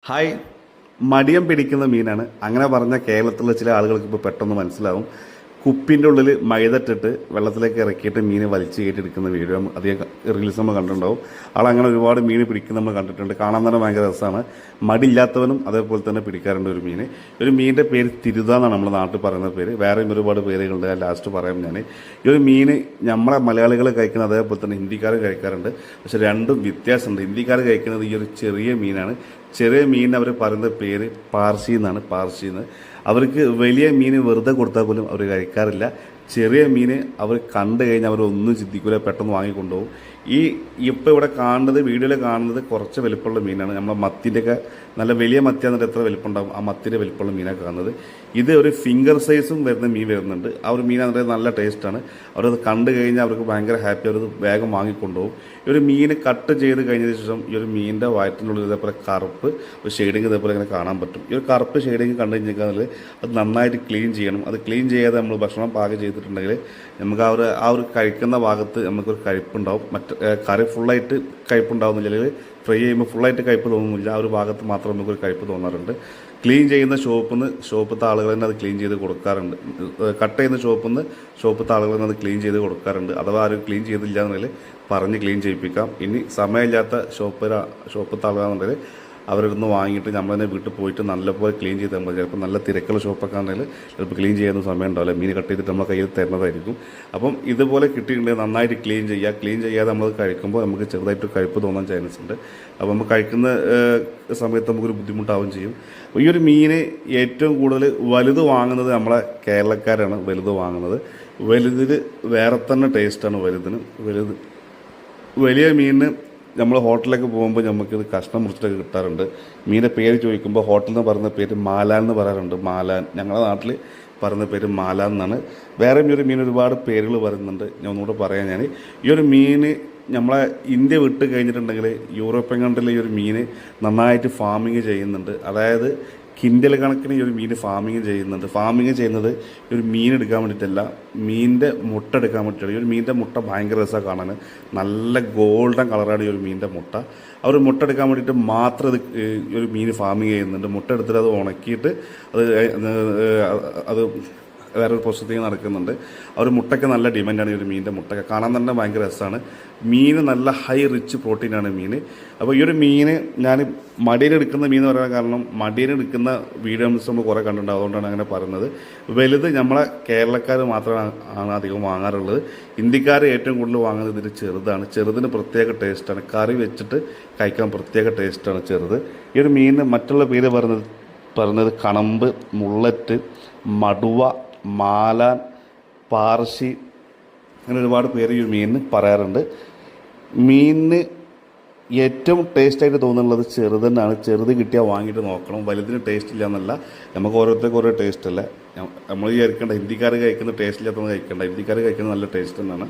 Hi, മടിയം പിടിക്കുന്ന മീനാണ്. അങ്ങനെ പറഞ്ഞാൽ കേരളത്തിലുള്ള ചില ആളുകൾക്ക് ഇപ്പോൾ പെട്ടെന്ന് മനസ്സിലാവും. കുപ്പിൻ്റെ ഉള്ളിൽ മൈദട്ടിട്ട് വെള്ളത്തിലേക്ക് ഇറക്കിയിട്ട് മീൻ വലിച്ചു കയറ്റിയെടുക്കുന്ന വീഡിയോ അധികം റീൽസ് നമ്മൾ കണ്ടിട്ടുണ്ടാവും. ആളങ്ങനെ ഒരുപാട് മീൻ പിടിക്കുന്ന നമ്മൾ കണ്ടിട്ടുണ്ട്. കാണാൻ തന്നെ ഭയങ്കര രസമാണ്. മടിയില്ലാത്തവനും അതേപോലെ തന്നെ പിടിക്കാറുണ്ട് ഒരു മീൻ. ഒരു മീനിൻ്റെ പേര് തിരുത എന്നാണ് നമ്മുടെ നാട്ടിൽ പറയുന്ന പേര്. വേറെയും ഒരുപാട് പേരുകളുണ്ട്. ലാസ്റ്റ് പറയാം ഞാൻ. ഈ ഒരു മീൻ നമ്മളെ മലയാളികൾ കഴിക്കുന്നത് അതേപോലെ തന്നെ ഹിന്ദിക്കാർ കഴിക്കാറുണ്ട്. പക്ഷെ രണ്ടും വ്യത്യാസമുണ്ട്. ഹിന്ദിക്കാർ കഴിക്കുന്നത് ഈ ഒരു ചെറിയ മീനാണ്. ചെറിയ മീൻ അവർ പറയുന്ന പേര് പാർസി എന്നാണ്. പാർസി എന്ന് അവർക്ക് വലിയ മീൻ വെറുതെ കൊടുത്താൽ പോലും അവർ കഴിക്കാറില്ല. ചെറിയ മീൻ അവർ കണ്ടു കഴിഞ്ഞാൽ അവരൊന്നും ചിന്തിക്കില്ല, പെട്ടെന്ന് വാങ്ങിക്കൊണ്ടുപോകും. ഇപ്പോൾ ഇവിടെ കാണുന്നത്, വീഡിയോയിൽ കാണുന്നത് കുറച്ച് വലിപ്പമുള്ള മീനാണ്. നമ്മളെ മത്തിൻ്റെയൊക്കെ നല്ല വലിയ മത്തിയാണെന്നിട്ട് എത്ര വലിപ്പം ഉണ്ടാകും, ആ മത്തിൻ്റെ വലിപ്പമുള്ള മീനാണ് കാണുന്നത്. ഇത് ഒരു ഫിംഗർ സൈസും വരുന്ന മീൻ വരുന്നുണ്ട്. ആ ഒരു മീൻ എന്നിട്ട് നല്ല ടേസ്റ്റാണ്. അവരത് കണ്ടു കഴിഞ്ഞാൽ അവർക്ക് ഭയങ്കര ഹാപ്പി, അവരത് വേഗം വാങ്ങിക്കൊണ്ടുപോകും. ഈ ഒരു മീൻ കട്ട് ചെയ്ത് കഴിഞ്ഞതിന് ശേഷം ഈ ഒരു മീനിൻ്റെ വയറ്റിനുള്ളിൽ ഇതേപോലെ കറുപ്പ് ഒരു ഷെയ്ഡിങ് ഇതേപോലെ ഇങ്ങനെ കാണാൻ പറ്റും. ഈ ഒരു കറുപ്പ് ഷെയ്ഡിങ് കണ്ടു കഴിഞ്ഞാൽ അത് നന്നായിട്ട് ക്ലീൻ ചെയ്യണം. അത് ക്ലീൻ ചെയ്യാതെ നമ്മൾ ഭക്ഷണം പാകം ചെയ്തിട്ടുണ്ടെങ്കിൽ നമുക്ക് ആ ഒരു കഴിക്കുന്ന ഭാഗത്ത് നമുക്കൊരു കയ്പ്പുണ്ടാവും. കറി ഫുള്ളായിട്ട് കയ്പ്പുണ്ടാവുന്നില്ലെങ്കിൽ ഫ്രൈ ചെയ്യുമ്പോൾ ഫുള്ളായിട്ട് കയ്പ്പ് തോന്നുന്നില്ല. ആ ഒരു ഭാഗത്ത് മാത്രം നമുക്കൊരു കയ്പ്പ് തോന്നാറുണ്ട്. ക്ലീൻ ചെയ്യുന്ന ഷോപ്പത്തെ ആളുകൾ തന്നെ അത് ക്ലീൻ ചെയ്ത് കൊടുക്കാറുണ്ട്. കട്ട് ചെയ്യുന്ന ഷോപ്പത്തെ ആളുകൾ തന്നെ അത് ക്ലീൻ ചെയ്ത് കൊടുക്കാറുണ്ട്. അഥവാ ആരും ക്ലീൻ ചെയ്തില്ല എന്നുണ്ടെങ്കിൽ പറഞ്ഞ് ക്ലീൻ ചെയ്യിപ്പിക്കാം. ഇനി സമയമില്ലാത്ത ഷോപ്പത്തെ ആളുകളാണെന്നുണ്ടെങ്കിൽ അവരൊന്ന് വാങ്ങിയിട്ട് നമ്മൾ തന്നെ വീട്ടിൽ പോയിട്ട് നല്ലപോലെ ക്ലീൻ ചെയ്ത് നമ്മൾ ചിലപ്പോൾ നല്ല തിരക്കുള്ള ഷോപ്പൊക്കെ ആണെങ്കിൽ ചിലപ്പോൾ ക്ലീൻ ചെയ്യാൻ സമയം ഉണ്ടാവില്ല. മീൻ കട്ട് ചെയ്തിട്ട് നമ്മളെ കയ്യിൽ തരുന്നതായിരിക്കും. അപ്പം ഇതുപോലെ കിട്ടിയിട്ടുണ്ടെങ്കിൽ നന്നായിട്ട് ക്ലീൻ ചെയ്യുക. ക്ലീൻ ചെയ്യാതെ നമ്മൾ കഴിക്കുമ്പോൾ നമുക്ക് ചെറുതായിട്ട് കഴിപ്പ് തോന്നാൻ ചാൻസ് ഉണ്ട്. അപ്പോൾ നമ്മൾ കഴിക്കുന്ന സമയത്ത് നമുക്കൊരു ബുദ്ധിമുട്ടാവുകയും ചെയ്യും. അപ്പോൾ ഈ ഒരു മീൻ ഏറ്റവും കൂടുതൽ വലുത് വാങ്ങുന്നത് നമ്മളെ കേരളക്കാരാണ്. വലുത് വാങ്ങുന്നത് വലുതിന് വേറെ തന്നെ ടേസ്റ്റാണ്. വലിയ മീനിന് നമ്മൾ ഹോട്ടലിലേക്ക് പോകുമ്പോൾ നമുക്കിത് കഷ്ണം മുറിച്ചിട്ടൊക്കെ കിട്ടാറുണ്ട്. മീനിൻ്റെ പേര് ചോദിക്കുമ്പോൾ ഹോട്ടലിൽ നിന്ന് പറയുന്ന പേര് മാലാൻ എന്ന് പറയാറുണ്ട്. മാലാൻ, ഞങ്ങളുടെ നാട്ടിൽ പറയുന്ന പേര് മാലാൻ എന്നാണ്. വേറെയും ഈ ഒരു മീൻ ഒരുപാട് പേരുകൾ പറയുന്നുണ്ട്. ഞാൻ ഒന്നുകൂടെ പറയാം. ഈ ഒരു മീൻ നമ്മളെ ഇന്ത്യ വിട്ട് കഴിഞ്ഞിട്ടുണ്ടെങ്കിൽ യൂറോപ്യൻ കൺട്രിയിൽ ഈ ഒരു മീൻ നന്നായിട്ട് ഫാമിങ് ചെയ്യുന്നുണ്ട്. അതായത് കിൻഡൽ കണക്കിന് ഈ ഒരു മീൻ ഫാമിങ് ചെയ്യുന്നുണ്ട്. ഫാമിങ് ചെയ്യുന്നത് ഈ ഒരു മീൻ എടുക്കാൻ വേണ്ടിയിട്ടല്ല, മീനിൻ്റെ മുട്ട എടുക്കാൻ വേണ്ടിയിട്ടാണ്. ഈ ഒരു മീനിൻ്റെ മുട്ട ഭയങ്കര രസമാണ് കാണാൻ. നല്ല ഗോൾഡൻ കളറാണ് ഈ ഒരു മീനിൻ്റെ മുട്ട. ആ ഒരു മുട്ട എടുക്കാൻ വേണ്ടിയിട്ട് മാത്രം ഈ ഒരു മീൻ ഫാമിങ് ചെയ്യുന്നുണ്ട്. മുട്ട എടുത്തിട്ട് അത് ഉണക്കിയിട്ട് അത് വേറൊരു പ്രോസസ്സിങ് നടക്കുന്നുണ്ട്. ആ ഒരു മുട്ടയ്ക്ക് നല്ല ഡിമാൻഡാണ്. ഈ ഒരു മീനിൻ്റെ മുട്ടയ്ക്ക് കാണാൻ തന്നെ ഭയങ്കര രസമാണ്. മീൻ നല്ല ഹൈ റിച്ച് പ്രോട്ടീനാണ് മീൻ. അപ്പോൾ ഈ ഒരു മീൻ ഞാൻ മടിയിലെടുക്കുന്ന മീൻ എന്ന് പറയാൻ കാരണം മടിയിലെടുക്കുന്ന വീഡിയോസ് നമ്മൾ കുറേ കണ്ടിട്ടുണ്ട്. അതുകൊണ്ടാണ് അങ്ങനെ പറയുന്നത്. വലുത് നമ്മളെ കേരളക്കാർ മാത്രമാണ് അധികം വാങ്ങാറുള്ളത്. ഇന്ത്യക്കാർ ഏറ്റവും കൂടുതൽ വാങ്ങുന്നത് ഇതിൽ ചെറുതാണ്. ചെറുതിന് പ്രത്യേക ടേസ്റ്റാണ്. കറി വെച്ചിട്ട് കഴിക്കാൻ പ്രത്യേക ടേസ്റ്റാണ് ചെറുത്. ഈ ഒരു മീനിന് മറ്റുള്ള പേര് പറയുന്നത് കണമ്പ്, മുള്ളറ്റ്, മടുവ, മാലാൻ, പാർശി, അങ്ങനെ ഒരുപാട് പേര് ഈ മീനിന് പറയാറുണ്ട്. മീനിന് ഏറ്റവും ടേസ്റ്റായിട്ട് തോന്നുന്നത് ചെറുത് തന്നെയാണ്. ചെറുത് കിട്ടിയാൽ വാങ്ങിയിട്ട് നോക്കണം. വലുതിന് ടേസ്റ്റ് ഇല്ല എന്നല്ല, നമുക്ക് ഓരോരുത്തർക്കും ഓരോ ടേസ്റ്റ് അല്ല. നമ്മൾ വിചാരിക്കേണ്ട ഹിന്ദിക്കാർ കഴിക്കുന്ന ടേസ്റ്റ് ഇല്ലാത്തതൊന്നും കഴിക്കേണ്ട. ഹിന്ദിക്കാർ കഴിക്കുന്നത് നല്ല ടേസ്റ്റ് തന്നെയാണ്.